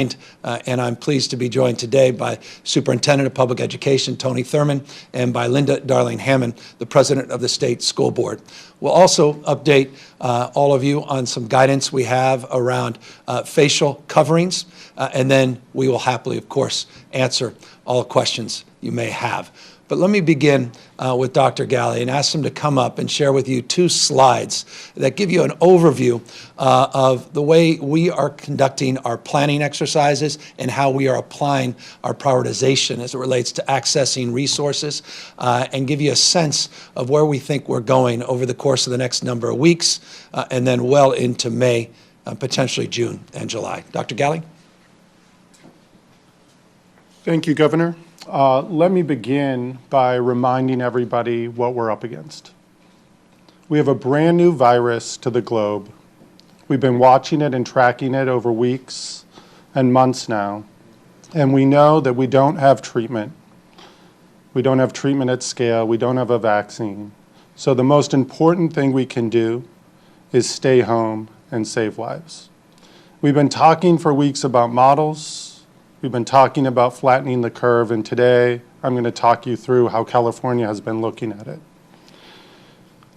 And I'm pleased to be joined today by Superintendent of Public Education, Tony Thurman, and by Linda Darling Hammond, the President of the State School Board. We'll also update all of you on some guidance we have around facial coverings, and then we will happily, of course, answer all questions you may have. But let me begin with Dr. Galley and ask him to come up and share with you 2 slides that give you an overview of the way we are conducting our planning exercises and how we are applying our prioritization as it relates to accessing resources, and give you a sense of where we think we're going over the course of the next number of weeks, and then well into May, potentially June and July. Dr. Galley? Thank you, Governor. Let me begin by reminding everybody what we're up against. We have a brand new virus to the globe. We've been watching it and tracking it over weeks and months now, and we know that we don't have treatment. We don't have treatment at scale. We don't have a vaccine. So the most important thing we can do is stay home and save lives. We've been talking for weeks about models. We've been talking about flattening the curve, and today I'm going to talk you through how California has been looking at it.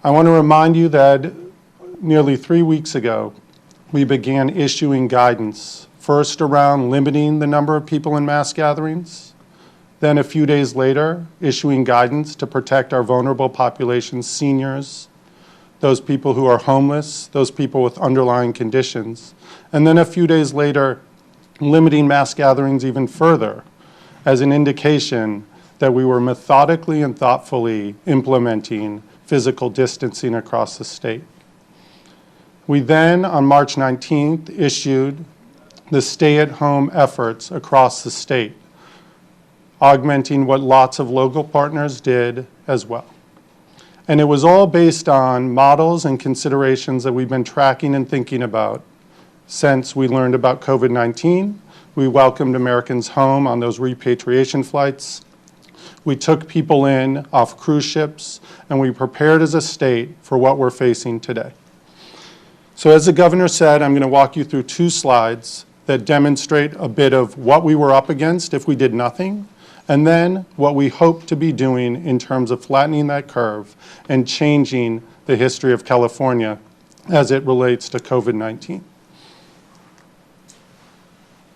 I want to remind you that nearly 3 weeks ago, we began issuing guidance, first around limiting the number of people in mass gatherings, then a few days later, issuing guidance to protect our vulnerable populations, seniors, those people who are homeless, those people with underlying conditions, and then a few days later, limiting mass gatherings even further as an indication that we were methodically and thoughtfully implementing physical distancing across the state. We then, on March 19th, issued the stay-at-home efforts across the state, augmenting what lots of local partners did as well. And it was all based on models and considerations that we've been tracking and thinking about since we learned about COVID-19. We welcomed Americans home on those repatriation flights. We took people in off cruise ships, and we prepared as a state for what we're facing today. So as the governor said, I'm going to walk you through 2 slides that demonstrate a bit of what we were up against if we did nothing, and then what we hope to be doing in terms of flattening that curve and changing the history of California as it relates to COVID-19.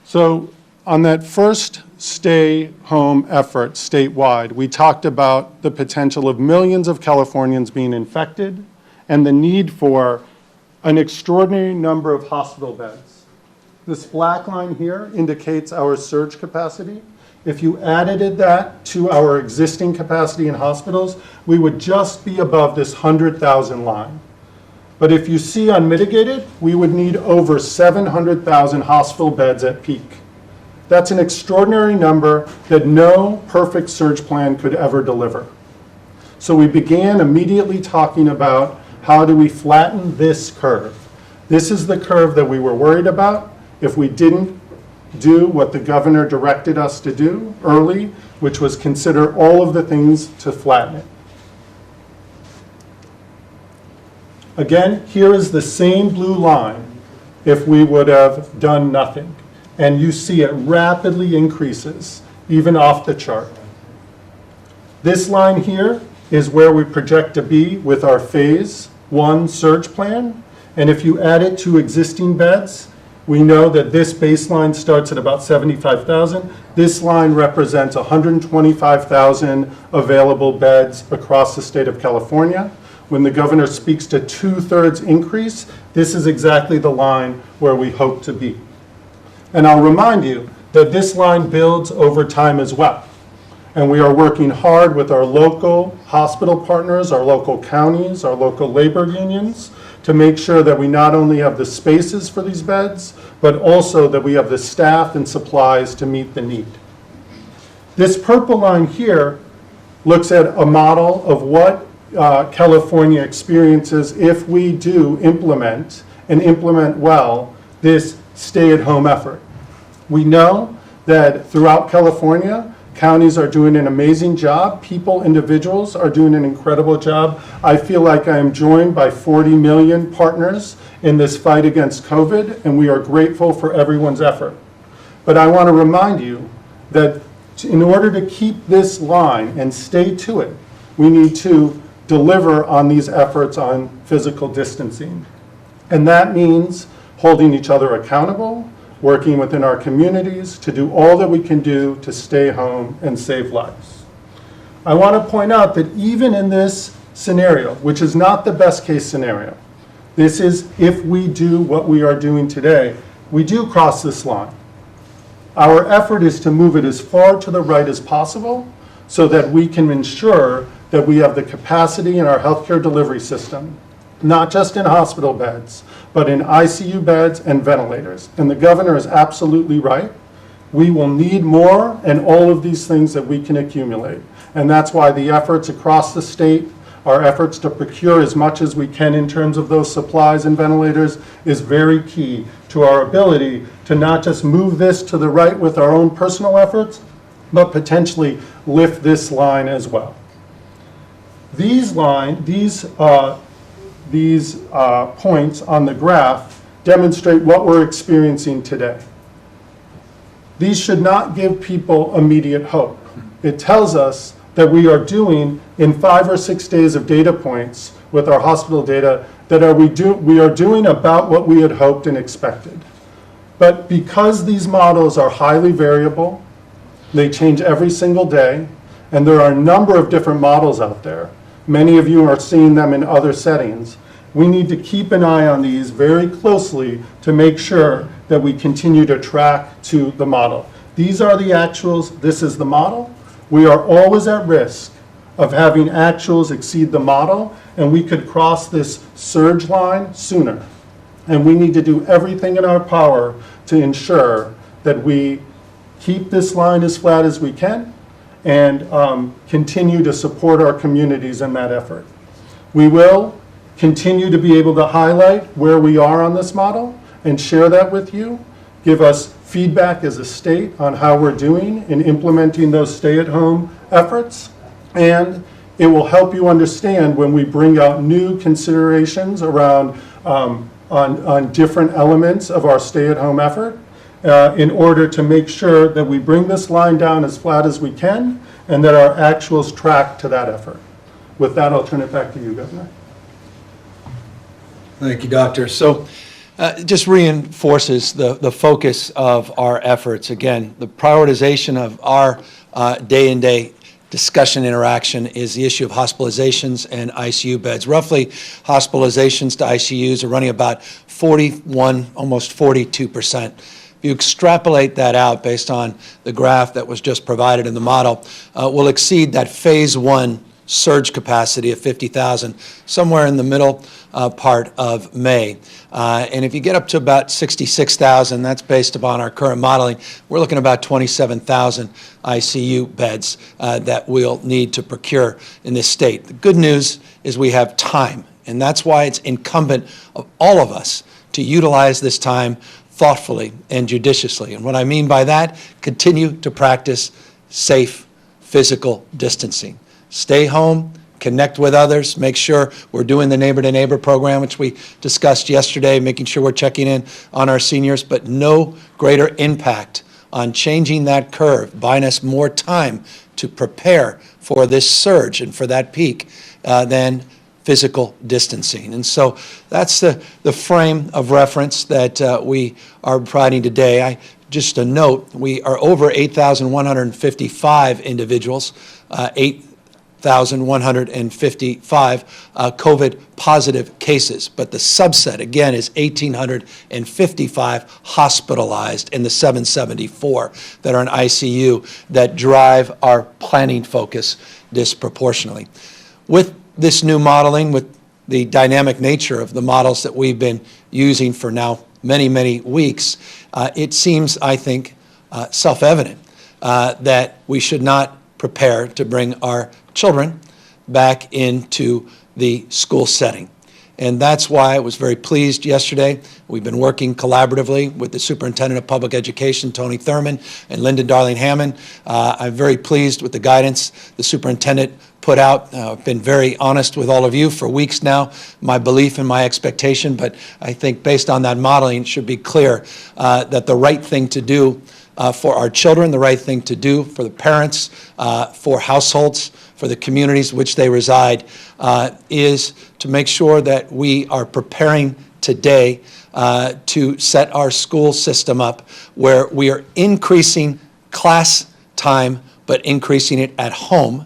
So on that first stay-home effort statewide, we talked about the potential of millions of Californians being infected and the need for an extraordinary number of hospital beds. This black line here indicates our surge capacity. If you added that to our existing capacity in hospitals, we would just be above this 100,000 line. But if you see unmitigated, we would need over 700,000 hospital beds at peak. That's an extraordinary number that no perfect surge plan could ever deliver. So we began immediately talking about how do we flatten this curve. This is the curve that we were worried about if we didn't do what the governor directed us to do early, which was consider all of the things to flatten it. Again, here is the same blue line if we would have done nothing. And you see it rapidly increases, even off the chart. This line here is where we project to be with our phase 1 surge plan. And if you add it to existing beds, we know that this baseline starts at about 75,000. This line represents 125,000 available beds across the state of California. When the governor speaks to 2/3 increase, this is exactly the line where we hope to be. And I'll remind you that this line builds over time as well. And we are working hard with our local hospital partners, our local counties, our local labor unions, to make sure that we not only have the spaces for these beds, but also that we have the staff and supplies to meet the need. This purple line here looks at a model of what California experiences if we do implement, and implement well, this stay-at-home effort. We know that throughout California, counties are doing an amazing job. People, individuals are doing an incredible job. I feel like I am joined by 40 million partners in this fight against COVID, and we are grateful for everyone's effort. But I want to remind you that in order to keep this line and stay to it, we need to deliver on these efforts on physical distancing. And that means holding each other accountable, working within our communities to do all that we can do to stay home and save lives. I want to point out that even in this scenario, which is not the best case scenario, this is if we do what we are doing today, we do cross this line. Our effort is to move it as far to the right as possible so that we can ensure that we have the capacity in our healthcare delivery system, not just in hospital beds, but in ICU beds and ventilators. And the governor is absolutely right. We will need more and all of these things that we can accumulate. And that's why the efforts across the state, our efforts to procure as much as we can in terms of those supplies and ventilators is very key to our ability to not just move this to the right with our own personal efforts, but potentially lift this line as well. These points on the graph demonstrate what we're experiencing today. These should not give people immediate hope. It tells us that we are doing, in 5 or 6 days of data points with our hospital data, that we are doing about what we had hoped and expected. But because these models are highly variable, they change every single day, and there are a number of different models out there. Many of you are seeing them in other settings. We need to keep an eye on these very closely to make sure that we continue to track to the model. These are the actuals, this is the model. We are always at risk of having actuals exceed the model, and we could cross this surge line sooner. And we need to do everything in our power to ensure that we keep this line as flat as we can and continue to support our communities in that effort. We will continue to be able to highlight where we are on this model and share that with you, give us feedback as a state on how we're doing in implementing those stay-at-home efforts, and it will help you understand when we bring out new considerations around on different elements of our stay-at-home effort in order to make sure that we bring this line down as flat as we can and that our actuals track to that effort. With that, I'll turn it back to you, Governor. Thank you, Doctor. So just reinforces the focus of our efforts. Again, the prioritization of our day-in-day discussion interaction is the issue of hospitalizations and ICU beds. Roughly, hospitalizations to ICUs are running about 41, almost 42%. If you extrapolate that out based on the graph that was just provided in the model, we'll exceed that phase 1 surge capacity of 50,000 somewhere in the middle part of May. And if you get up to about 66,000, that's based upon our current modeling, we're looking at about 27,000 ICU beds that we'll need to procure in this state. The good news is we have time, and that's why it's incumbent of all of us to utilize this time thoughtfully and judiciously. And what I mean by that, continue to practice safe physical distancing. Stay home, connect with others, make sure we're doing the neighbor-to-neighbor program, which we discussed yesterday, making sure we're checking in on our seniors, but no greater impact on changing that curve, buying us more time to prepare for this surge and for that peak than physical distancing. And so that's the frame of reference that we are providing today. Just a note, we are over 8,155 individuals, 8,155 COVID positive cases, but the subset, again, is 1,855 hospitalized in the 774 that are in ICU that drive our planning focus disproportionately. With this new modeling, with the dynamic nature of the models that we've been using for now many, many weeks, it seems, I think, self-evident that we should not prepare to bring our children back into the school setting. And that's why I was very pleased yesterday. We've been working collaboratively with the Superintendent of Public Education, Tony Thurmond, and Linda Darling-Hammond. I'm very pleased with the guidance the superintendent put out. I've been very honest with all of you for weeks now, my belief and my expectation, but I think based on that modeling, it should be clear that the right thing to do for our children, the right thing to do for the parents, for households, for the communities which they reside, is to make sure that we are preparing today to set our school system up where we are increasing class time, but increasing it at home,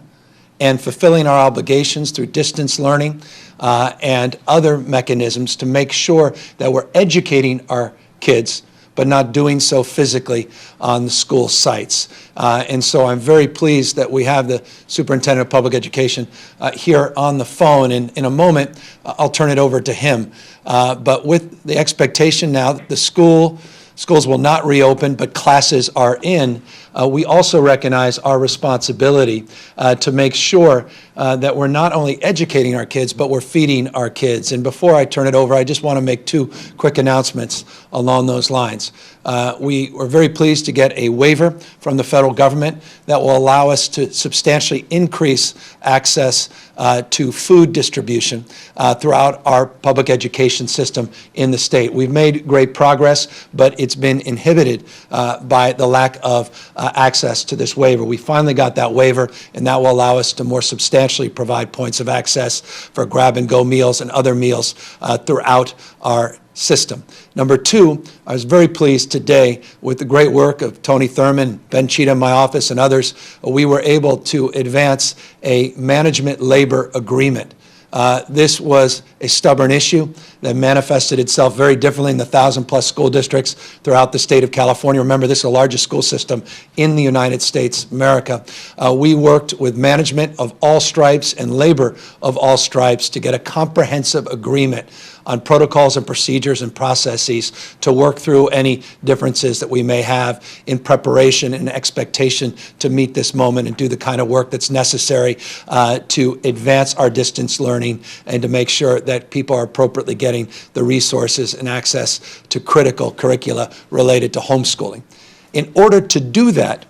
and fulfilling our obligations through distance learning and other mechanisms to make sure that we're educating our kids, but not doing so physically on the school sites. And so I'm very pleased that we have the Superintendent of Public Education here on the phone. And in a moment, I'll turn it over to him. But with the expectation now that the schools will not reopen, but classes are in, we also recognize our responsibility to make sure that we're not only educating our kids, but we're feeding our kids. And before I turn it over, I just want to make two quick announcements along those lines. We were very pleased to get a waiver from the federal government that will allow us to substantially increase access to food distribution throughout our public education system in the state. We've made great progress, but it's been inhibited by the lack of access to this waiver. We finally got that waiver, and that will allow us to more substantially provide points of access for grab-and-go meals and other meals throughout our system. Number two, I was very pleased today with the great work of Tony Thurman, Ben Cheetah in my office, and others. We were able to advance a management labor agreement. This was a stubborn issue that manifested itself very differently in the 1,000-plus school districts throughout the state of California. Remember, this is the largest school system in the United States of America. We worked with management of all stripes and labor of all stripes to get a comprehensive agreement on protocols and procedures and processes to work through any differences that we may have in preparation and expectation to meet this moment and do the kind of work that's necessary to advance our distance learning and to make sure that people are appropriately getting the resources and access to critical curricula related to homeschooling. In order to do that,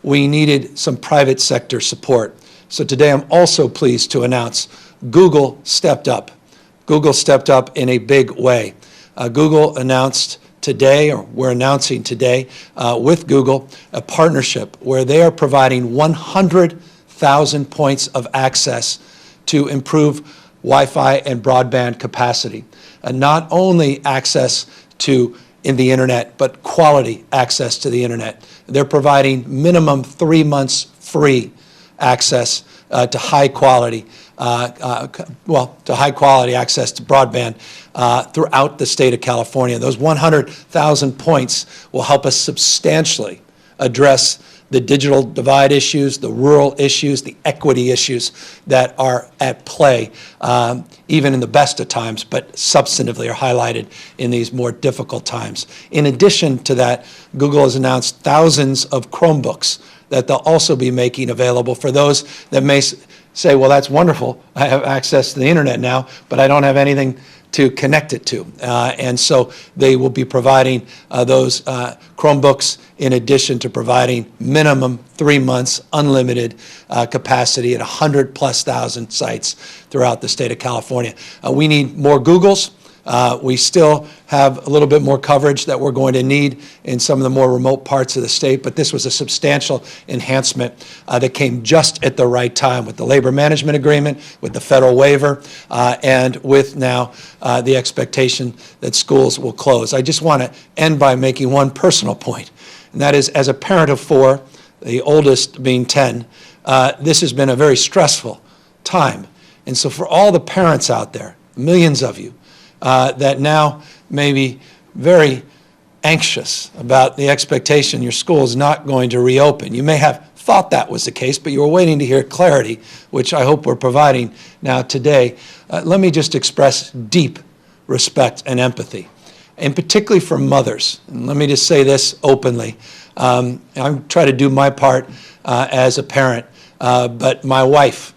we needed some private sector support. So today I'm also pleased to announce Google stepped up. Google stepped up in a big way. Google announced today, or we're announcing today, with Google, a partnership where they are providing 100,000 points of access to improve Wi-Fi and broadband capacity. Not only access to the internet, but quality access to the internet. They're providing minimum 3 months free access to high quality access to broadband throughout the state of California. Those 100,000 points will help us substantially address the digital divide issues, the rural issues, the equity issues that are at play, even in the best of times, but substantively are highlighted in these more difficult times. In addition to that, Google has announced thousands of Chromebooks that they'll also be making available for those that may say, well, that's wonderful, I have access to the internet now, but I don't have anything to connect it to. And so they will be providing those Chromebooks in addition to providing minimum 3 months unlimited capacity at 100,000+ sites throughout the state of California. We need more Googles. We still have a little bit more coverage that we're going to need in some of the more remote parts of the state, but this was a substantial enhancement that came just at the right time with the labor management agreement, with the federal waiver, and with now the expectation that schools will close. I just want to end by making one personal point, and that is, as a parent of 4, the oldest being 10, this has been a very stressful time. And so for all the parents out there, millions of you, that now may be very anxious about the expectation your school is not going to reopen. You may have thought that was the case, but you were waiting to hear clarity, which I hope we're providing now today. Let me just express deep respect and empathy, and particularly for mothers. And let me just say this openly. I try to do my part as a parent, but my wife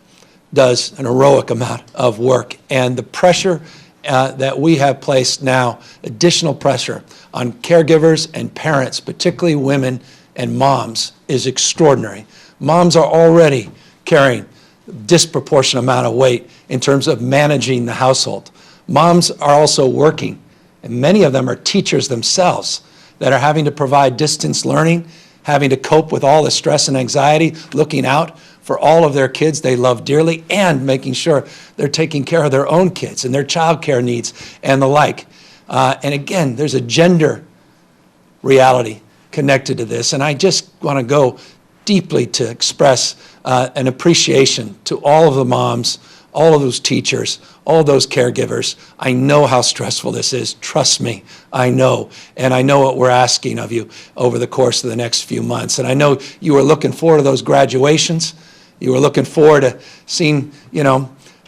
does an heroic amount of work, and the pressure that we have placed now, additional pressure on caregivers and parents, particularly women and moms, is extraordinary. Moms are already carrying a disproportionate amount of weight in terms of managing the household. Moms are also working, and many of them are teachers themselves that are having to provide distance learning having to cope with all the stress and anxiety, looking out for all of their kids they love dearly, and making sure they're taking care of their own kids and their child care needs and the like. And again, there's a gender reality connected to this, and I just want to go deeply to express an appreciation to all of the moms, all of those teachers, all those caregivers. I know how stressful this is. Trust me, I know. And I know what we're asking of you over the course of the next few months. And I know you are looking forward to those graduations. You are looking forward to seeing,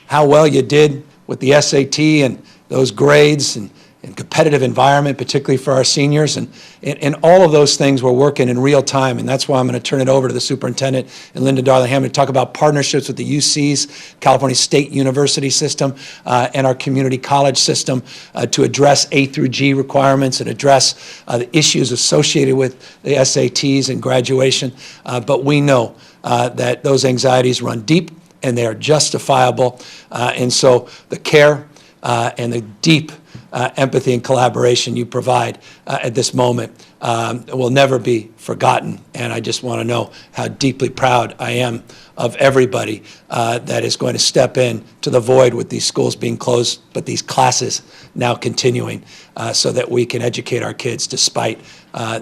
how well you did with the SAT and those grades and competitive environment, particularly for our seniors. And all of those things we're working in real time. And that's why I'm going to turn it over to the superintendent and Linda Darling-Hammond to talk about partnerships with the UCs, California State University system, and our community college system to address A through G requirements and address the issues associated with the SATs and graduation. But we know that those anxieties run deep and they are justifiable. And so the care and the deep empathy and collaboration you provide at this moment will never be forgotten. And I just want to know how deeply proud I am of everybody that is going to step in to the void with these schools being closed, but these classes now continuing so that we can educate our kids despite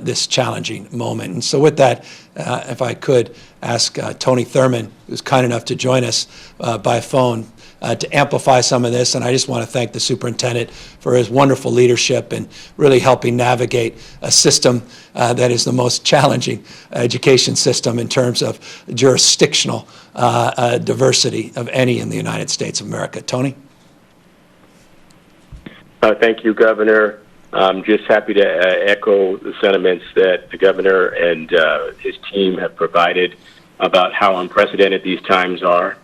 this challenging moment. And so with that, if I could ask Tony Thurman, who's kind enough to join us by phone, to amplify some of this. And I just want to thank the superintendent for his wonderful leadership and really helping navigate a system that is the most challenging education system in terms of jurisdictional diversity of any in the United States of America. Tony? Thank you, Governor. I'm just happy to echo the sentiments that the governor and his team have provided about how unprecedented these times are.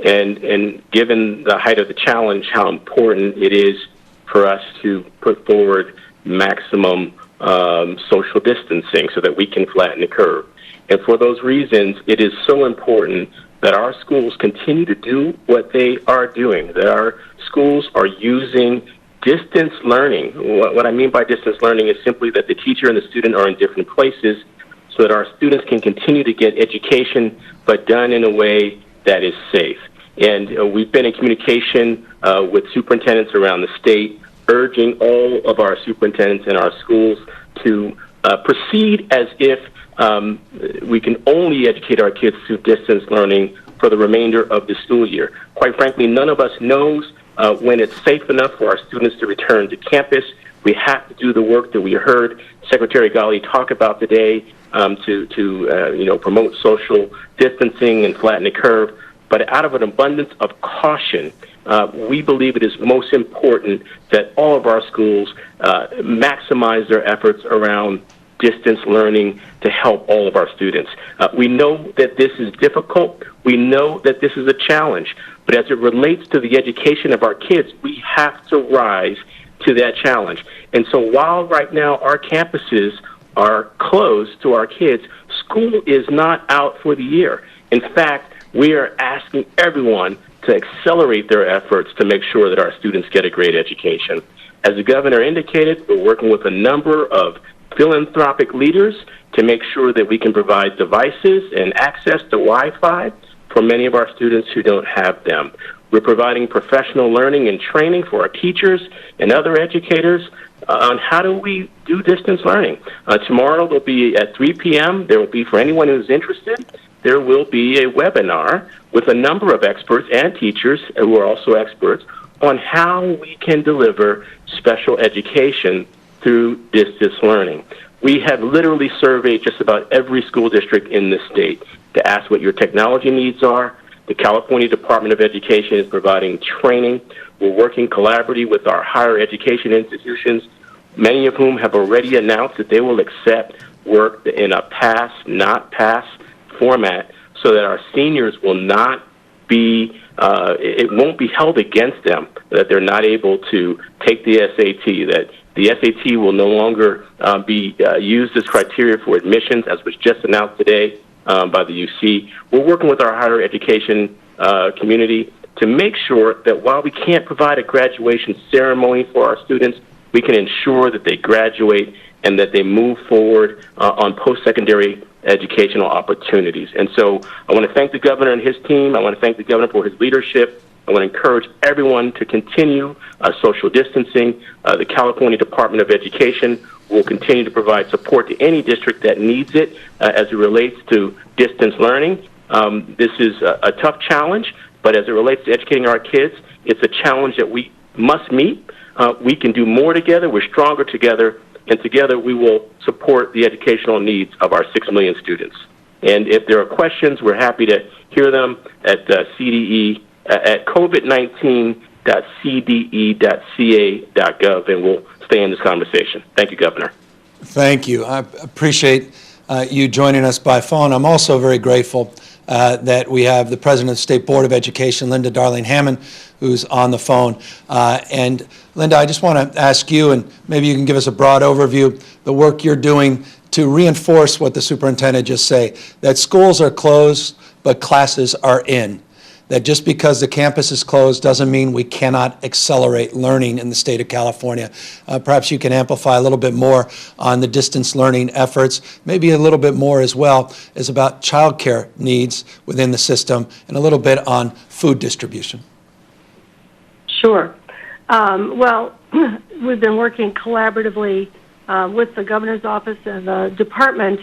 And given the height of the challenge, how important it is for us to put forward maximum social distancing so that we can flatten the curve. And for those reasons, it is so important that our schools continue to do what they are doing, that our schools are using distance learning. What I mean by distance learning is simply that the teacher and the student are in different places so that our students can continue to get education, but done in a way that is safe. And we've been in communication with superintendents around the state, urging all of our superintendents in our schools to proceed as if we can only educate our kids through distance learning for the remainder of the school year. Quite frankly, none of us knows when it's safe enough for our students to return to campus. We have to do the work that we heard Secretary Ghali talk about today to promote social distancing and flatten the curve. But out of an abundance of caution, we believe it is most important that all of our schools maximize their efforts around distance learning to help all of our students. We know that this is difficult. We know that this is a challenge. But as it relates to the education of our kids, we have to rise to that challenge. And so while right now our campuses are closed to our kids, school is not out for the year. In fact, we are asking everyone to accelerate their efforts to make sure that our students get a great education. As the governor indicated, we're working with a number of philanthropic leaders to make sure that we can provide devices and access to Wi-Fi for many of our students who don't have them. We're providing professional learning and training for our teachers and other educators on how do we do distance learning. Tomorrow there'll be at 3 p.m. There will be, for anyone who's interested, there will be a webinar with a number of experts and teachers who are also experts on how we can deliver special education through distance learning. We have literally surveyed just about every school district in the state to ask what your technology needs are. The California Department of Education is providing training. We're working collaboratively with our higher education institutions, many of whom have already announced that they will accept work in a pass, not pass format so that our seniors will not be, it won't be held against them that they're not able to take the SAT, that the SAT will no longer be used as criteria for admissions, as was just announced today by the UC. We're working with our higher education community to make sure that while we can't provide a graduation ceremony for our students, we can ensure that they graduate and that they move forward on post-secondary educational opportunities. And so I want to thank the governor and his team. I want to thank the governor for his leadership. I want to encourage everyone to continue social distancing. The California Department of Education will continue to provide support to any district that needs it as it relates to distance learning. This is a tough challenge, but as it relates to educating our kids, it's a challenge that we must meet. We can do more together. We're stronger together, and together we will support the educational needs of our 6 million students. And if there are questions, we're happy to hear them at CDE at covid19.cde.ca.gov, and we'll stay in this conversation. Thank you, Governor. Thank you. I appreciate you joining us by phone. I'm also very grateful that we have the President of the State Board of Education, Linda Darling-Hammond, who's on the phone. And Linda, I just want to ask you, and maybe you can give us a broad overview, the work you're doing to reinforce what the superintendent just said, that schools are closed, but classes are in. That just because the campus is closed doesn't mean we cannot accelerate learning in the state of California. Perhaps you can amplify a little bit more on the distance learning efforts, maybe a little bit more as well as about childcare needs within the system, and a little bit on food distribution. Sure. Well, we've been working collaboratively with the governor's office and the department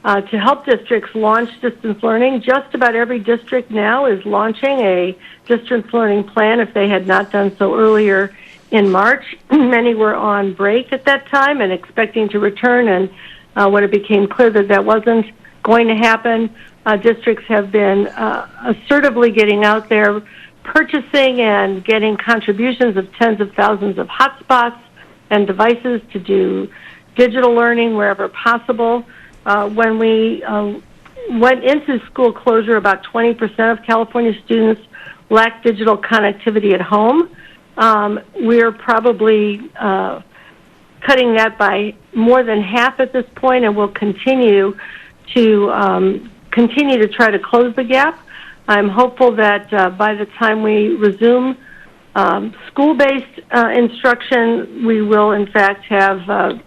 to help districts launch distance learning. Just about every district now is launching a distance learning plan if they had not done so earlier in March. Many were on break at that time and expecting to return, and when it became clear that that wasn't going to happen, districts have been assertively getting out there, purchasing and getting contributions of tens of thousands of hotspots and devices to do digital learning wherever possible. When we went into school closure, about 20% of California students lack digital connectivity at home. We're probably cutting that by more than half at this point, and we'll continue to try to close the gap. I'm hopeful that by the time we resume school-based instruction, we will in fact have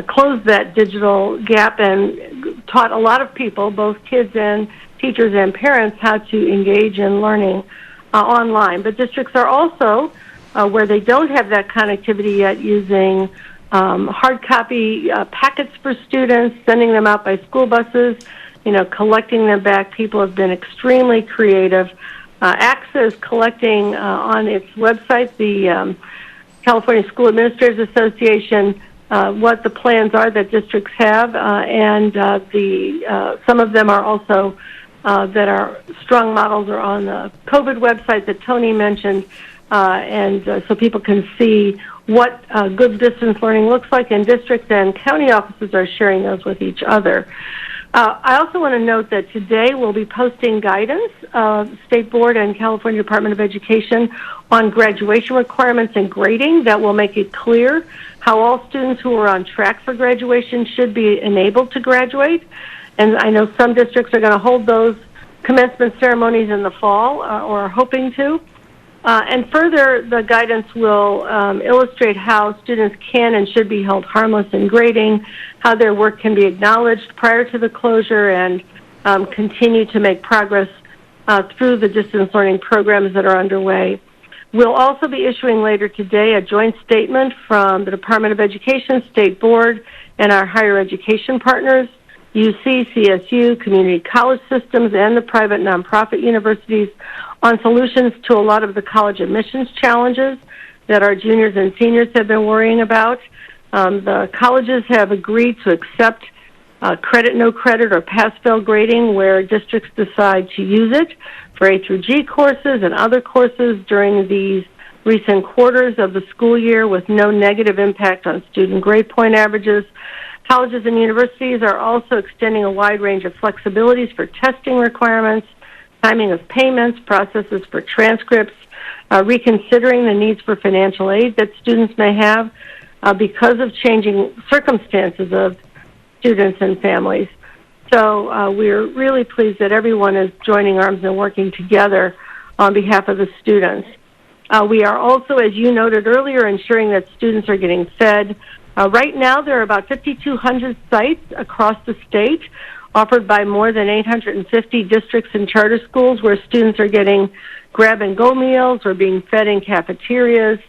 closed that digital gap and taught a lot of people, both kids and teachers and parents, how to engage in learning online. But districts are also, where they don't have that connectivity yet, using hard copy packets for students, sending them out by school buses, collecting them back. People have been extremely creative. AXA is collecting on its website, the California School Administrators Association, what the plans are that districts have, and some of them are also that are strong models are on the COVID website that Tony mentioned, and so people can see what good distance learning looks like, and districts and county offices are sharing those with each other. I also want to note that today we'll be posting guidance, State Board and California Department of Education, on graduation requirements and grading that will make it clear how all students who are on track for graduation should be enabled to graduate. And I know some districts are going to hold those commencement ceremonies in the fall, or are hoping to. And further, the guidance will illustrate how students can and should be held harmless in grading, how their work can be acknowledged prior to the closure, and continue to make progress through the distance learning programs that are underway. We'll also be issuing later today a joint statement from the Department of Education, State Board, and our higher education partners, UC, CSU, community college systems, and the private nonprofit universities, on solutions to a lot of the college admissions challenges that our juniors and seniors have been worrying about. The colleges have agreed to accept credit, no credit, or pass-fail grading where districts decide to use it for A through G courses and other courses during these recent quarters of the school year with no negative impact on student grade point averages. Colleges and universities are also extending a wide range of flexibilities for testing requirements, timing of payments, processes for transcripts, reconsidering the needs for financial aid that students may have because of changing circumstances of students and families. So we're really pleased that everyone is joining arms and working together on behalf of the students. We are also, as you noted earlier, ensuring that students are getting fed. Right now, there are about 5,200 sites across the state offered by more than 850 districts and charter schools where students are getting grab-and-go meals or being fed in cafeterias.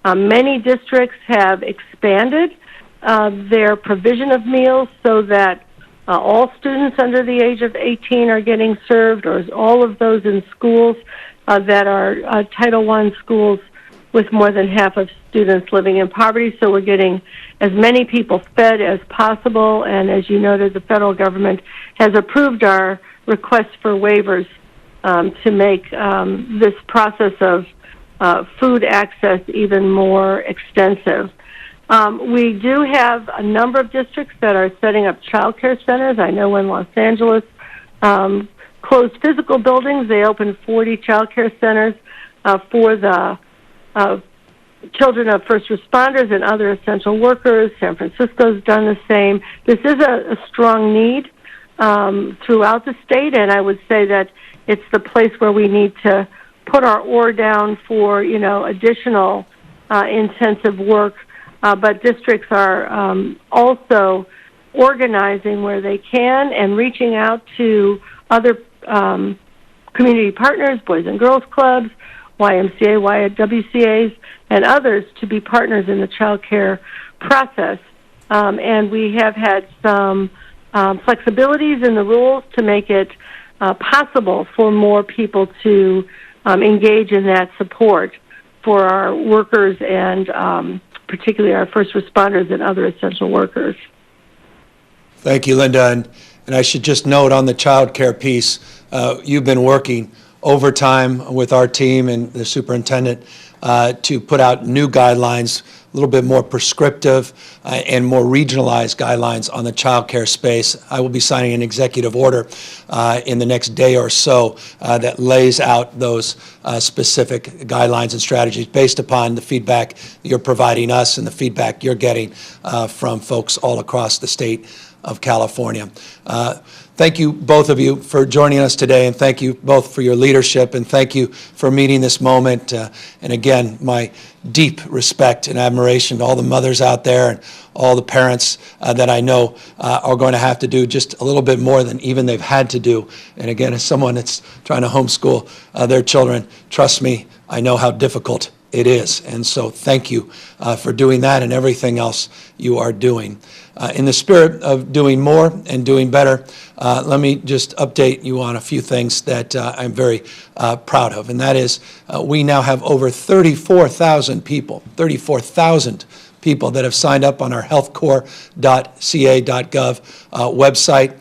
Many districts have expanded their provision of meals so that all students under the age of 18 are getting served, or all of those in schools that are Title I schools with more than half of students living in poverty. So we're getting as many people fed as possible, and as you noted, the federal government has approved our request for waivers to make this process of food access even more extensive. We do have a number of districts that are setting up child care centers. I know in Los Angeles closed physical buildings, they opened 40 child care centers for the children of first responders and other essential workers. San Francisco's done the same. This is a strong need throughout the state, and I would say that it's the place where we need to put our oar down for, additional intensive work. But districts are also organizing where they can and reaching out to other community partners, Boys and Girls Clubs, YMCA, WCAs, and others to be partners in the child care process. And we have had some flexibilities in the rules to make it possible for more people to engage in that support for our workers and particularly our first responders and other essential workers. Thank you, Linda. And I should just note on the child care piece, you've been working overtime with our team and the superintendent to put out new guidelines, a little bit more prescriptive and more regionalized guidelines on the child care space. I will be signing an executive order in the next day or so that lays out those specific guidelines and strategies based upon the feedback you're providing us and the feedback you're getting from folks all across the state of California. Thank you, both of you, for joining us today, and thank you both for your leadership, and thank you for meeting this moment. And again, my deep respect and admiration to all the mothers out there and all the parents that I know are going to have to do just a little bit more than even they've had to do. And again, as someone that's trying to homeschool their children, trust me, I know how difficult it is. And so thank you for doing that and everything else you are doing. In the spirit of doing more and doing better, let me just update you on a few things that I'm very proud of. And that is we now have over 34,000 people that have signed up on our healthcore.ca.gov website.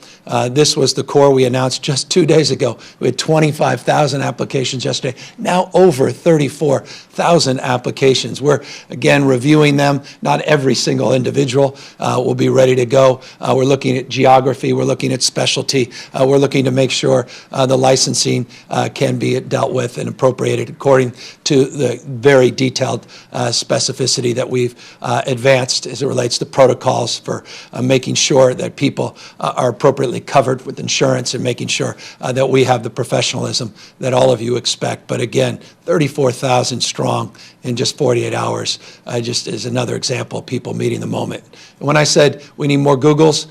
This was the core we announced just 2 days ago. We had 25,000 applications yesterday, now over 34,000 applications. We're, again, reviewing them. Not every single individual will be ready to go. We're looking at geography. We're looking at specialty. We're looking to make sure the licensing can be dealt with and appropriated according to the very detailed specificity that we've advanced as it relates to protocols for making sure that people are appropriately covered with insurance and making sure that we have the professionalism that all of you expect. But again, 34,000 strong in just 48 hours just is another example of people meeting the moment. And when I said we need more Googles,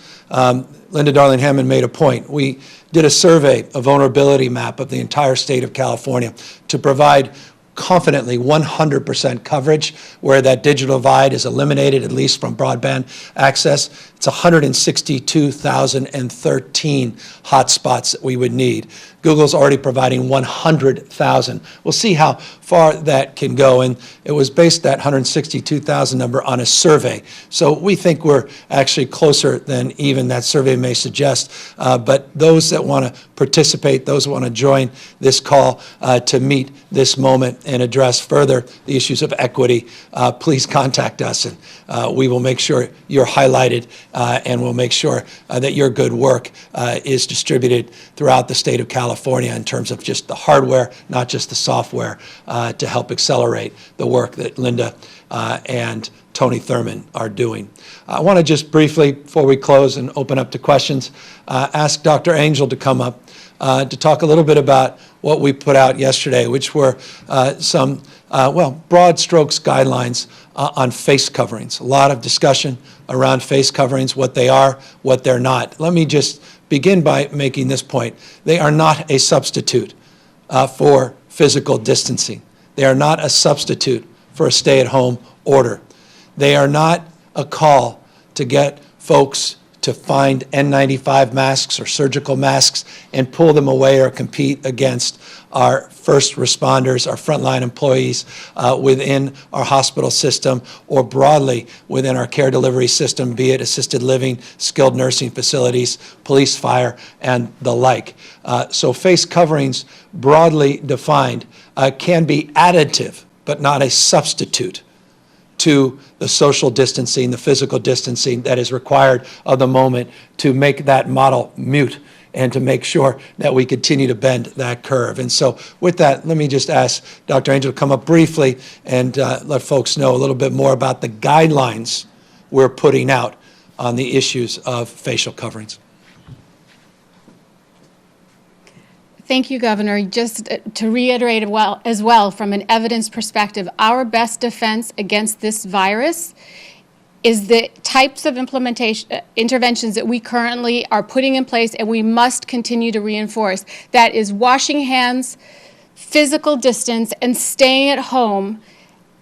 Linda Darling-Hammond made a point. We did a survey, a vulnerability map of the entire state of California to provide confidently 100% coverage where that digital divide is eliminated, at least from broadband access. It's 162,013 hotspots that we would need. Google's already providing 100,000. We'll see how far that can go, and it was based, that 162,000 number, on a survey. So we think we're actually closer than even that survey may suggest. But those that want to participate, those who want to join this call to meet this moment and address further the issues of equity, please contact us, and we will make sure you're highlighted, and we'll make sure that your good work is distributed throughout the state of California in terms of just the hardware, not just the software, to help accelerate the work that Linda and Tony Thurmond are doing. I want to just briefly, before we close and open up to questions, ask Dr. Angel to come up to talk a little bit about what we put out yesterday, which were some, broad strokes guidelines on face coverings. A lot of discussion around face coverings, what they are, what they're not. Let me just begin by making this point. They are not a substitute for physical distancing. They are not a substitute for a stay-at-home order. They are not a call to get folks to find N95 masks or surgical masks and pull them away or compete against our first responders, our frontline employees within our hospital system or broadly within our care delivery system, be it assisted living, skilled nursing facilities, police, fire, and the like. So face coverings, broadly defined, can be additive, but not a substitute to the social distancing, the physical distancing that is required of the moment to make that model mute and to make sure that we continue to bend that curve. And so with that, let me just ask Dr. Angel to come up briefly and let folks know a little bit more about the guidelines we're putting out on the issues of facial coverings. Thank you, Governor. Just to reiterate as well, from an evidence perspective, our best defense against this virus is the types of interventions that we currently are putting in place and we must continue to reinforce. That is washing hands, physical distance, and staying at home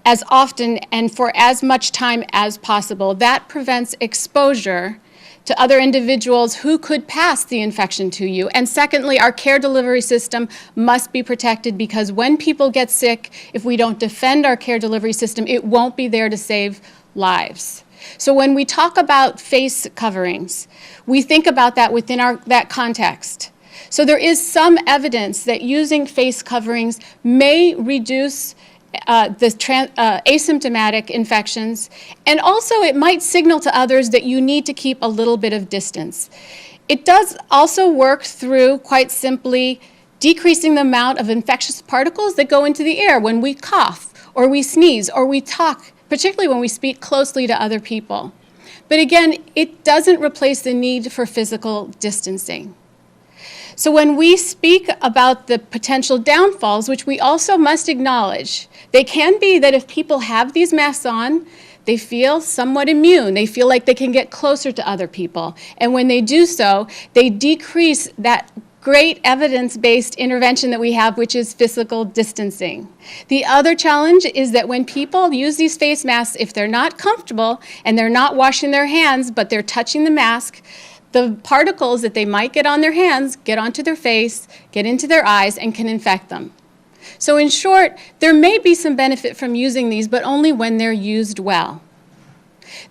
as often and for as much time as possible. That prevents exposure to other individuals who could pass the infection to you. And secondly, our care delivery system must be protected because when people get sick, if we don't defend our care delivery system, it won't be there to save lives. So when we talk about face coverings, we think about that within that context. So there is some evidence that using face coverings may reduce asymptomatic infections, and also it might signal to others that you need to keep a little bit of distance. It does also work through, quite simply, decreasing the amount of infectious particles that go into the air when we cough, or we sneeze, or we talk, particularly when we speak closely to other people. But again, it doesn't replace the need for physical distancing. So when we speak about the potential downfalls, which we also must acknowledge, they can be that if people have these masks on, they feel somewhat immune. They feel like they can get closer to other people. And when they do so, they decrease that great evidence-based intervention that we have, which is physical distancing. The other challenge is that when people use these face masks, if they're not comfortable and they're not washing their hands, but they're touching the mask, the particles that they might get on their hands get onto their face, get into their eyes, and can infect them. So in short, there may be some benefit from using these, but only when they're used well.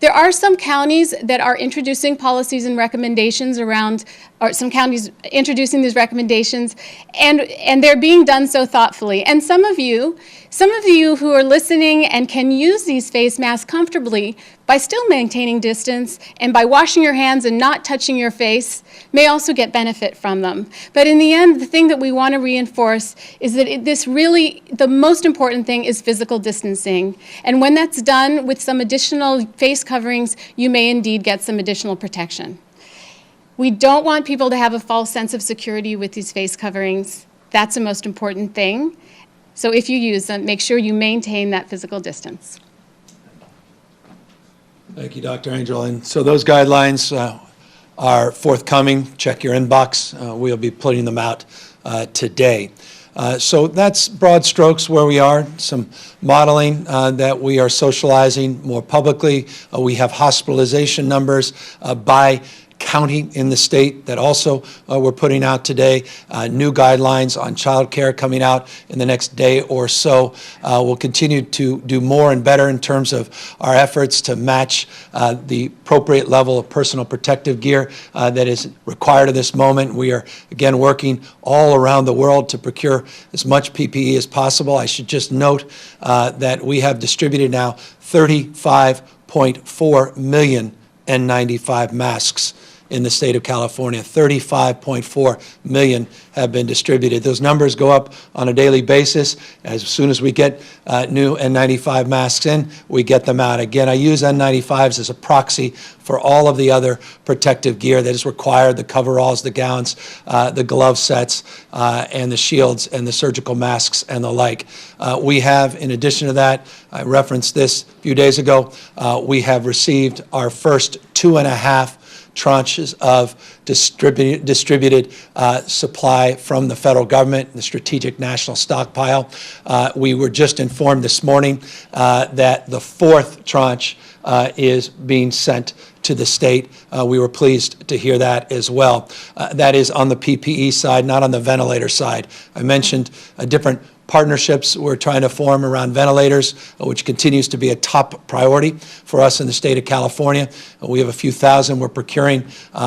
There are some counties that are introducing policies and recommendations around, or some counties introducing these recommendations, and they're being done so thoughtfully. And some of you who are listening and can use these face masks comfortably by still maintaining distance and by washing your hands and not touching your face may also get benefit from them. But in the end, the thing that we want to reinforce is that the most important thing is physical distancing. And when that's done with some additional face coverings, you may indeed get some additional protection. We don't want people to have a false sense of security with these face coverings. That's the most important thing. So if you use them, make sure you maintain that physical distance. Thank you, Dr. Angel. And so those guidelines are forthcoming. Check your inbox. We'll be putting them out today. So that's broad strokes where we are, some modeling that we are socializing more publicly. We have hospitalization numbers by county in the state that also we're putting out today. New guidelines on child care coming out in the next day or so. We'll continue to do more and better in terms of our efforts to match the appropriate level of personal protective gear that is required at this moment. We are, again, working all around the world to procure as much PPE as possible. I should just note that we have distributed now 35.4 million N95 masks in the state of California. 35.4 million have been distributed. Those numbers go up on a daily basis. As soon as we get new N95 masks in, we get them out. Again, I use N95s as a proxy for all of the other protective gear that is required, the coveralls, the gowns, the glove sets, and the shields and the surgical masks and the like. We have, in addition to that, I referenced this a few days ago, we have received our first 2.5 tranches of distributed supply from the federal government, the Strategic National Stockpile. We were just informed this morning that the fourth tranche is being sent to the state. We were pleased to hear that as well. That is on the PPE side, not on the ventilator side. I mentioned different partnerships we're trying to form around ventilators, which continues to be a top priority for us in the state of California. We have a few thousand we're procuring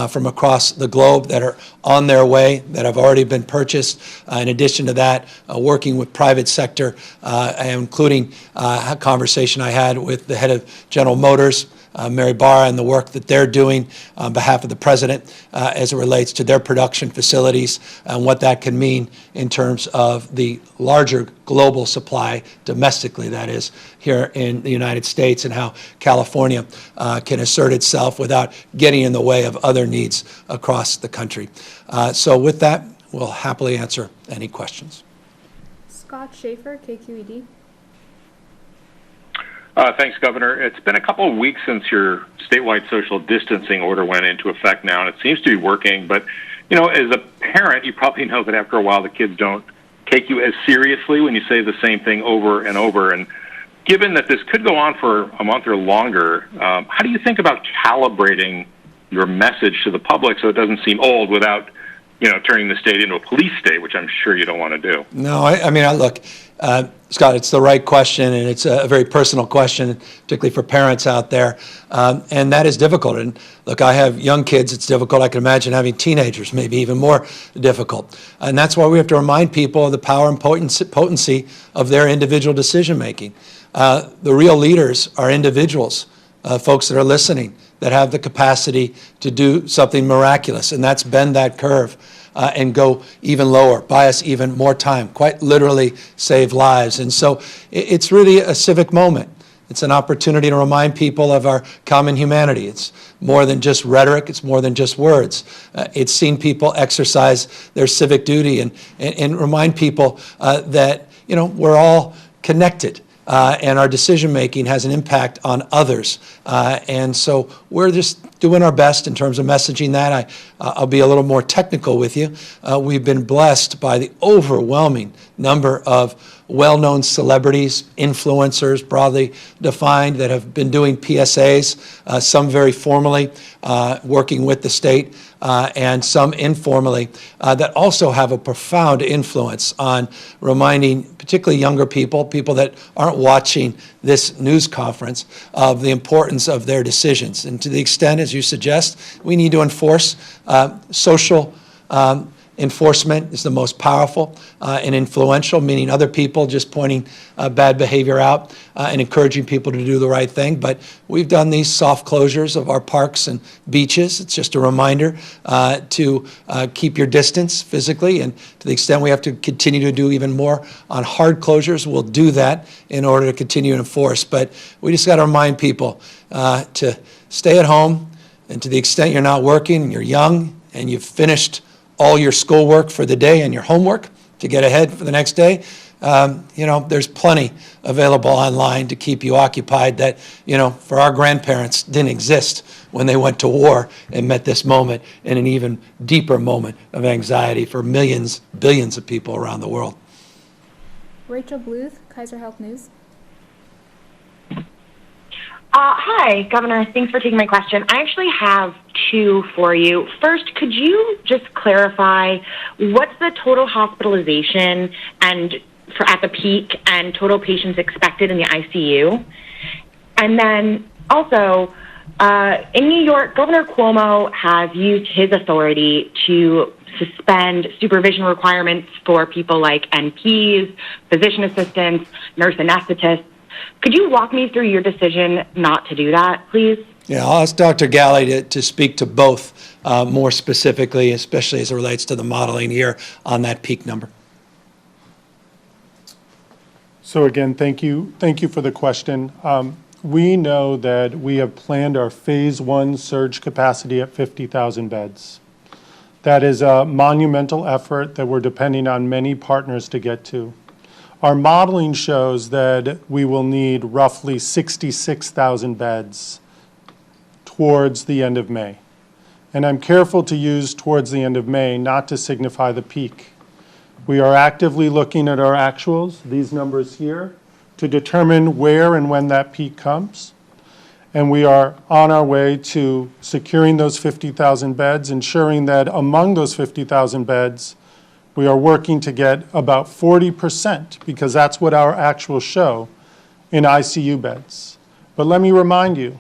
from across the globe that are on their way, that have already been purchased. In addition to that, working with private sector, including a conversation I had with the head of General Motors, Mary Barra, and the work that they're doing on behalf of the president as it relates to their production facilities and what that can mean in terms of the larger global supply, domestically that is, here in the United States, and how California can assert itself without getting in the way of other needs across the country. So with that, we'll happily answer any questions. Scott Schaefer, KQED. Thanks, Governor. It's been a couple of weeks since your statewide social distancing order went into effect now, and it seems to be working. But, you know, as a parent, you probably know that after a while the kids don't take you as seriously when you say the same thing over and over. And given that this could go on for a month or longer, how do you think about calibrating your message to the public so it doesn't seem old without, you know, turning the state into a police state, which I'm sure you don't want to do? No, I mean, look, Scott, it's the right question, and it's a very personal question, particularly for parents out there, and that is difficult. And look, I have young kids. It's difficult. I can imagine having teenagers, maybe even more difficult. And that's why we have to remind people of the power and potency of their individual decision-making. The real leaders are individuals, folks that are listening, that have the capacity to do something miraculous, and that's bend that curve. And go even lower, buy us even more time, quite literally save lives. And so it's really a civic moment. It's an opportunity to remind people of our common humanity. It's more than just rhetoric. It's more than just words. It's seeing people exercise their civic duty and remind people that, you know, we're all connected. And our decision-making has an impact on others. And so we're just doing our best in terms of messaging that. I'll be a little more technical with you. We've been blessed by the overwhelming number of well-known celebrities, influencers, broadly defined, that have been doing PSAs, some very formally, working with the state, and some informally, that also have a profound influence on reminding particularly younger people, people that aren't watching this news conference, of the importance of their decisions. And to the extent, as you suggest, we need to enforce social enforcement is the most powerful and influential, meaning other people just pointing bad behavior out and encouraging people to do the right thing. But we've done these soft closures of our parks and beaches. It's just a reminder to keep your distance physically, and to the extent we have to continue to do even more on hard closures, we'll do that in order to continue to enforce. But we just got to remind people to stay at home, and to the extent you're not working and you're young and you've finished all your schoolwork for the day and your homework to get ahead for the next day, you know, there's plenty available online to keep you occupied that, you know, for our grandparents didn't exist when they went to war and met this moment in an even deeper moment of anxiety for millions, billions of people around the world. Rachel Bluth, Kaiser Health News. Hi, Governor. Thanks for taking my question. I actually have two for you. First, could you just clarify what's the total hospitalization and for at the peak and total patients expected in the ICU? And then also, in New York, Governor Cuomo has used his authority to suspend supervision requirements for people like NPs, physician assistants, nurse anesthetists. Could you walk me through your decision not to do that, please? Yeah, I'll ask Dr. Galley to speak to both more specifically, especially as it relates to the modeling here on that peak number. So again, thank you for the question. We know that we have planned our phase 1 surge capacity at 50,000 beds. That is a monumental effort that we're depending on many partners to get to. Our modeling shows that we will need roughly 66,000 beds towards the end of May. and I'm careful to use towards the end of May, not to signify the peak. We are actively looking at our actuals, these numbers here, to determine where and when that peak comes. And we are on our way to securing those 50,000 beds, ensuring that among those 50,000 beds, we are working to get about 40%, because that's what our actuals show, in ICU beds. But let me remind you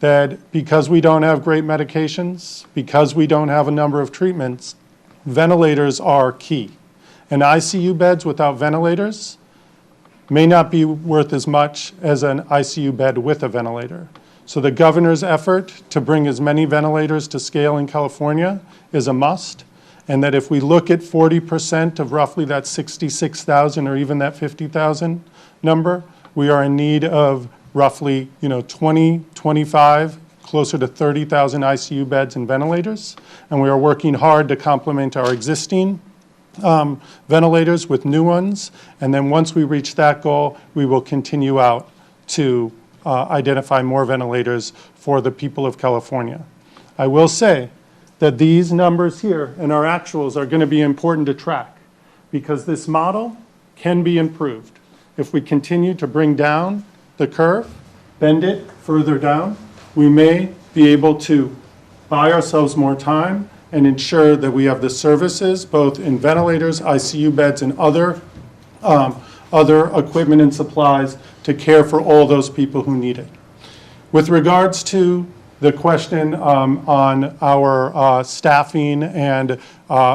that because we don't have great medications, because we don't have a number of treatments, ventilators are key. And ICU beds without ventilators may not be worth as much as an ICU bed with a ventilator. So the governor's effort to bring as many ventilators to scale in California is a must, and that if we look at 40% of roughly that 66,000 or even that 50,000 number, we are in need of roughly 20, 25, closer to 30,000 ICU beds and ventilators, and we are working hard to complement our existing ventilators with new ones, and then once we reach that goal, we will continue out to identify more ventilators for the people of California. I will say that these numbers here and our actuals are going to be important to track, because this model can be improved. If we continue to bring down the curve, bend it further down, we may be able to buy ourselves more time and ensure that we have the services, both in ventilators, ICU beds, and other equipment and supplies to care for all those people who need it. With regards to the question on our staffing and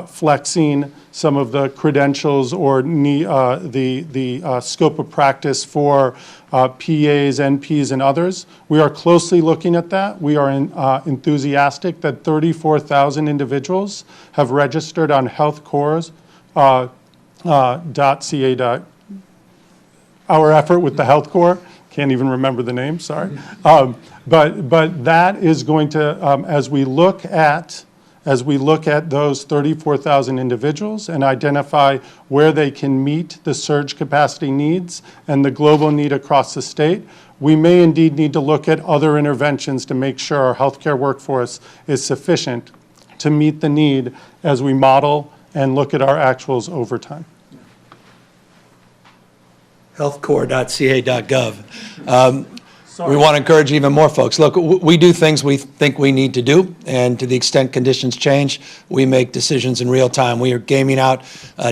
flexing some of the credentials or the scope of practice for PAs, NPs, and others, we are closely looking at that. We are enthusiastic that 34,000 individuals have registered on healthcorps.ca. Our effort with the Health Corps, can't even remember the name, sorry. But that is going to, as we look at those 34,000 individuals and identify where they can meet the surge capacity needs and the global need across the state, we may indeed need to look at other interventions to make sure our healthcare workforce is sufficient to meet the need as we model and look at our actuals over time. healthcorps.ca.gov. We want to encourage even more folks. Look, we do things we think we need to do, and to the extent conditions change, we make decisions in real time. We are gaming out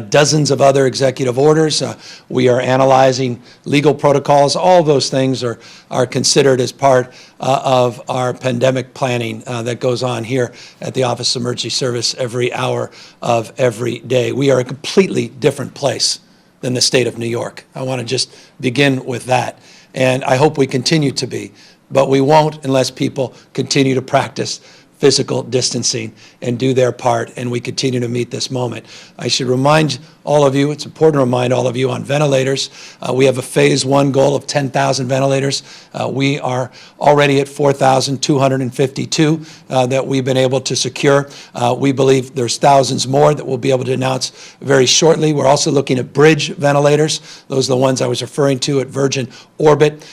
dozens of other executive orders. We are analyzing legal protocols. All those things are considered as part of our pandemic planning that goes on here at the Office of Emergency Service every hour of every day. We are a completely different place than the state of New York. I want to just begin with that. And I hope we continue to be, but we won't unless people continue to practice physical distancing and do their part, and we continue to meet this moment. I should remind all of you, it's important to remind all of you on ventilators, we have a phase one goal of 10,000 ventilators. We are already at 4,252 that we've been able to secure. We believe there's thousands more that we'll be able to announce very shortly. We're also looking at bridge ventilators. Those are the ones I was referring to at Virgin Orbit,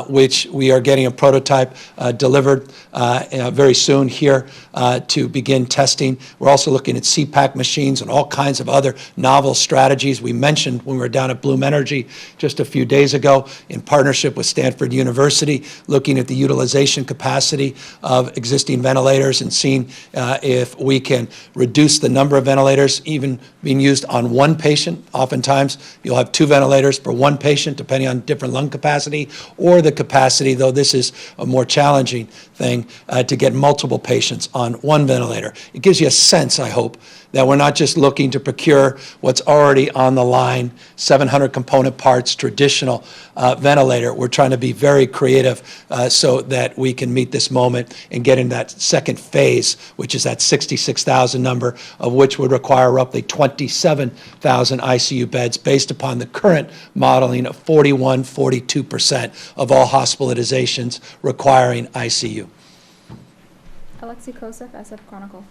which we are getting a prototype delivered very soon here to begin testing. We're also looking at CPAC machines and all kinds of other novel strategies. We mentioned when we were down at Bloom Energy just a few days ago in partnership with Stanford University, looking at the utilization capacity of existing ventilators and seeing if we can reduce the number of ventilators even being used on one patient. Oftentimes, you'll have two ventilators per one patient, depending on different lung capacity or the capacity, though this is a more challenging thing, to get multiple patients on one ventilator. It gives you a sense, I hope, that we're not just looking to procure what's already on the line, 700 component parts, traditional ventilator. We're trying to be very creative so that we can meet this moment and get in that second phase, which is that 66,000 number, of which would require roughly 27,000 ICU beds based upon the current modeling of 42% of all hospitalizations requiring ICU. Alexei Kosef, SF Chronicle.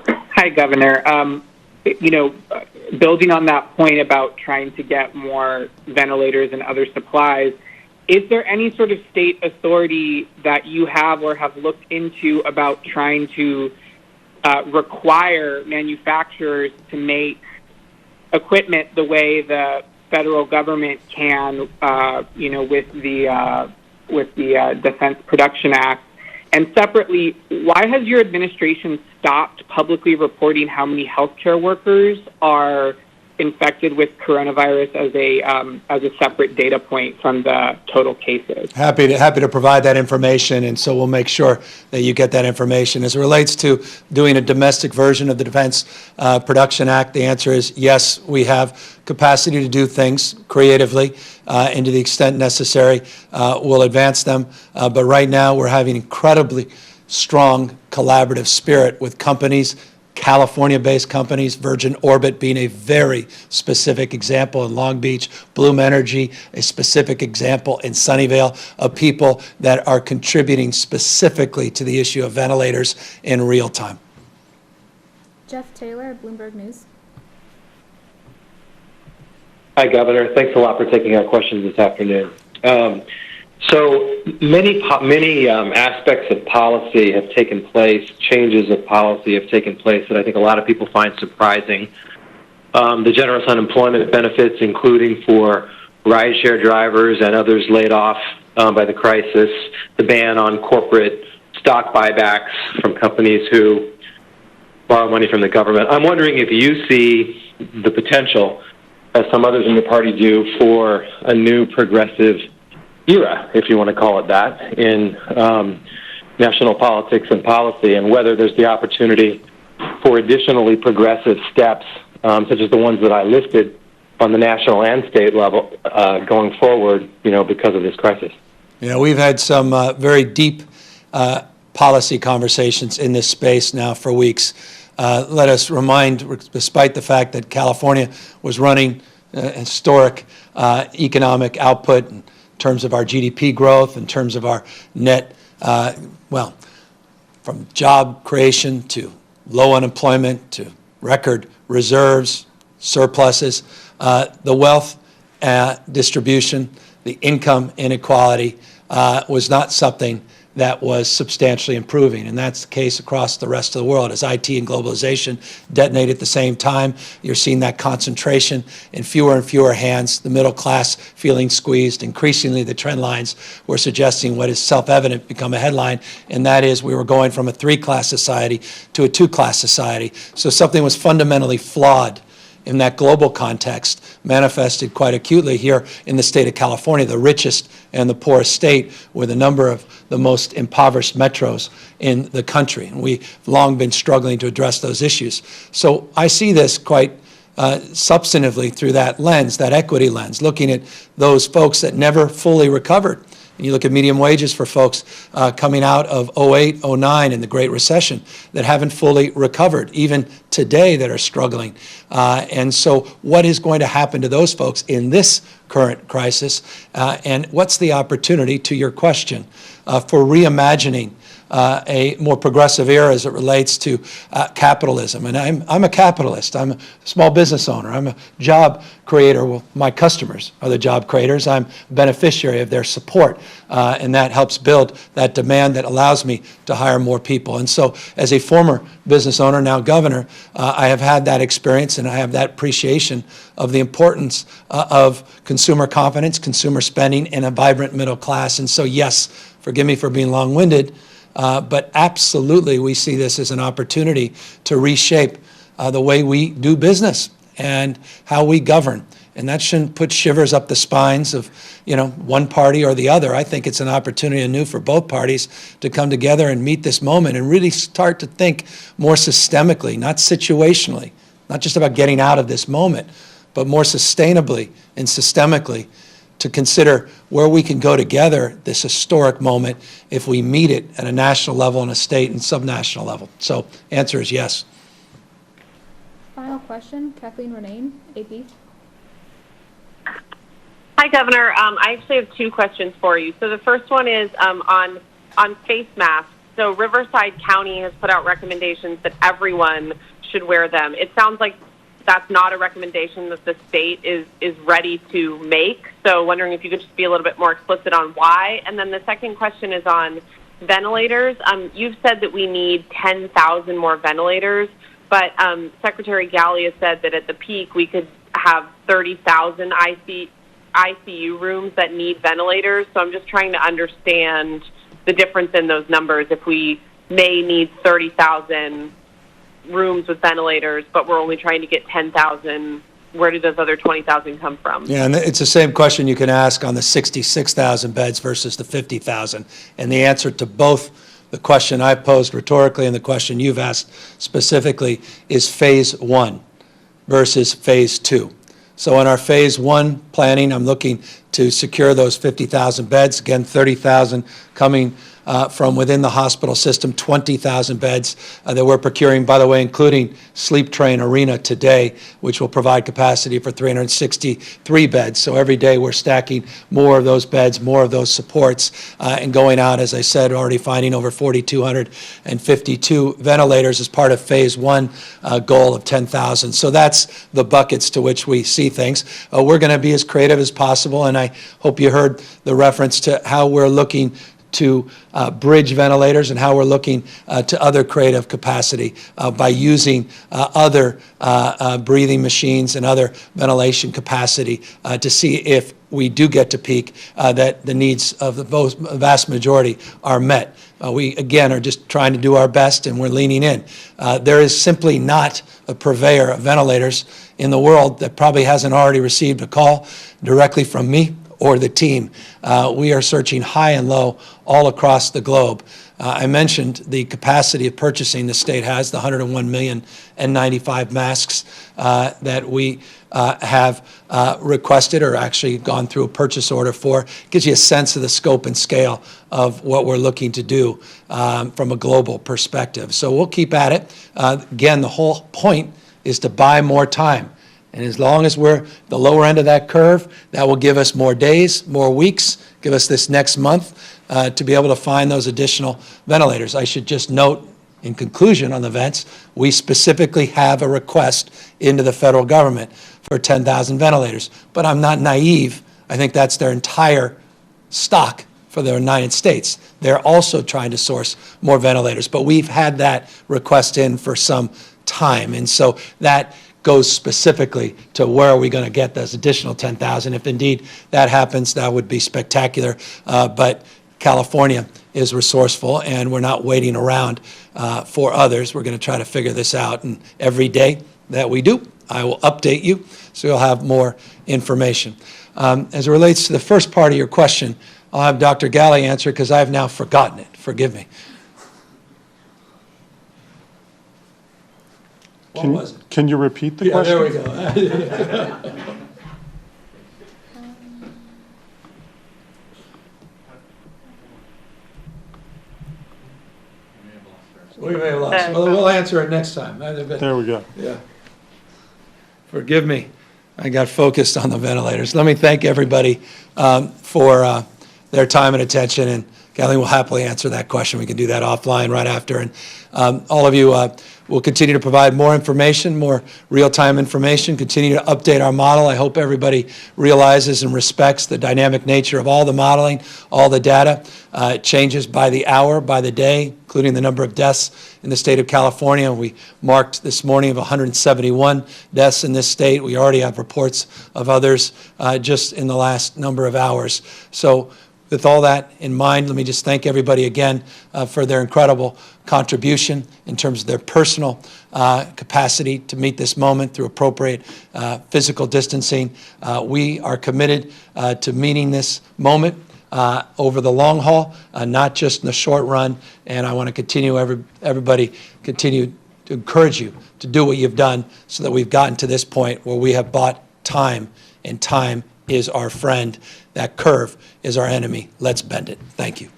Hi, Governor. Building on that point about trying to get more ventilators and other supplies, is there any sort of state authority that you have or have looked into about trying to require manufacturers to make equipment the way the federal government can, with the Defense Production Act? And separately, why has your administration stopped publicly reporting how many healthcare workers are infected with coronavirus as a separate data point from the total cases? Happy to provide that information, and so we'll make sure that you get that information. As it relates to doing a domestic version of the Defense Production Act, the answer is yes, we have capacity to do things creatively, and to the extent necessary, we'll advance them. But right now, we're having incredibly strong collaborative spirit with companies, California-based companies, Virgin Orbit being a very specific example in Long Beach, Bloom Energy, a specific example in Sunnyvale, of people that are contributing specifically to the issue of ventilators in real time. Jeff Taylor, Bloomberg News. Hi, Governor. Thanks a lot for taking our questions this afternoon. So many aspects of policy have taken place, changes of policy have taken place that I think a lot of people find surprising. The generous unemployment benefits, including for rideshare drivers and others laid off by the crisis, the ban on corporate stock buybacks from companies who borrow money from the government. I'm wondering if you see the potential, as some others in the party do, for a new progressive era, if you want to call it that, in national politics and policy, and whether there's the opportunity for additionally progressive steps, such as the ones that I listed on the national and state level going forward, because of this crisis. We've had some very deep policy conversations in this space now for weeks. Let us remind, despite the fact that California was running historic economic output in terms of our GDP growth, in terms of our net, from job creation to low unemployment to record reserves, surpluses, the wealth distribution, the income inequality was not something that was substantially improving, and that's the case across the rest of the world. As IT and globalization detonate at the same time, you're seeing that concentration in fewer and fewer hands, the middle class feeling squeezed. Increasingly, the trend lines were suggesting what is self-evident become a headline, and that is we were going from a three-class society to a two-class society. So something was fundamentally flawed in that global context, manifested quite acutely here in the state of California, the richest and the poorest state, with a number of the most impoverished metros in the country. And we've long been struggling to address those issues. So I see this quite substantively through that lens, that equity lens, looking at those folks that never fully recovered. And you look at medium wages for folks coming out of 08, 09 and the Great Recession that haven't fully recovered, even today that are struggling. And so what is going to happen to those folks in this current crisis? And what's the opportunity, to your question, for reimagining a more progressive era as it relates to capitalism? And I'm a capitalist. I'm a small business owner. I'm a job creator. Well, my customers are the job creators. I'm a beneficiary of their support, and that helps build that demand that allows me to hire more people. And so as a former business owner, now governor, I have had that experience, and I have that appreciation of the importance of consumer confidence, consumer spending, and a vibrant middle class. And so yes, forgive me for being long-winded, but absolutely we see this as an opportunity to reshape the way we do business and how we govern. And that shouldn't put shivers up the spines of, one party or the other. I think it's an opportunity anew for both parties to come together and meet this moment and really start to think more systemically, not situationally, not just about getting out of this moment, but more sustainably and systemically, to consider where we can go together this historic moment if we meet it at a national level and a state and subnational level. So answer is yes. Final question, Kathleen Renane, AP. Hi, Governor. I actually have two questions for you. So the first one is on face masks. So Riverside County has put out recommendations that everyone should wear them. It sounds like that's not a recommendation that the state is ready to make. So wondering if you could just be a little bit more explicit on why. And then the second question is on ventilators. You've said that we need 10,000 more ventilators, but Secretary Galley has said that at the peak we could have 30,000 ICU rooms that need ventilators. So I'm just trying to understand the difference in those numbers. If we may need 30,000 rooms with ventilators, but we're only trying to get 10,000, where do those other 20,000 come from? Yeah, and it's the same question you can ask on the 66,000 beds versus the 50,000. And the answer to both the question I posed rhetorically and the question you've asked specifically is phase 1 versus phase 2. So in our phase 1 planning, I'm looking to secure those 50,000 beds, again, 30,000 coming from within the hospital system, 20,000 beds that we're procuring, by the way, including Sleep Train Arena today, which will provide capacity for 363 beds. So every day we're stacking more of those beds, more of those supports, and going out, as I said, already finding over 4,252 ventilators as part of phase 1 goal of 10,000. So that's the buckets to which we see things. We're going to be as creative as possible, and I hope you heard the reference to how we're looking to bridge ventilators and how we're looking to other creative capacity by using other breathing machines and other ventilation capacity to see if we do get to peak, that the needs of the vast majority are met. We, again, are just trying to do our best, and we're leaning in. There is simply not a purveyor of ventilators in the world that probably hasn't already received a call directly from me or the team. We are searching high and low all across the globe. I mentioned the capacity of purchasing the state has, the 101 million N95 masks that we have requested or actually gone through a purchase order for. It gives you a sense of the scope and scale of what we're looking to do from a global perspective. So we'll keep at it. Again, the whole point is to buy more time. And as long as we're the lower end of that curve, that will give us more days, more weeks, give us this next month to be able to find those additional ventilators. I should just note, in conclusion on the vents, we specifically have a request into the federal government for 10,000 ventilators. But I'm not naive. I think that's their entire stock for the United States. They're also trying to source more ventilators. But we've had that request in for some time. And so that goes specifically to where are we going to get those additional 10,000. If indeed that happens, that would be spectacular. But California is resourceful, and we're not waiting around for others. We're going to try to figure this out. And every day that we do, I will update you so you'll have more information. As it relates to the first part of your question, I'll have Dr. Galley answer because I've now forgotten it. Forgive me. What was it? Can you repeat the question? There we go. We may have lost. Well, we'll answer it next time. There we go. Yeah. Forgive me. I got focused on the ventilators. Let me thank everybody for their time and attention. And Kelly will happily answer that question. We can do that offline right after. And all of you will continue to provide more information, more real-time information, continue to update our model. I hope everybody realizes and respects the dynamic nature of all the modeling, all the data. It changes by the hour, by the day, including the number of deaths in the state of California. We marked this morning of 171 deaths in this state. We already have reports of others just in the last number of hours. So with all that in mind, let me just thank everybody again for their incredible contribution in terms of their personal capacity to meet this moment through appropriate physical distancing. We are committed to meeting this moment over the long haul, not just in the short run. And I want to continue, everybody continue to encourage you to do what you've done so that we've gotten to this point where we have bought time, and time is our friend. That curve is our enemy. Let's bend it. Thank you.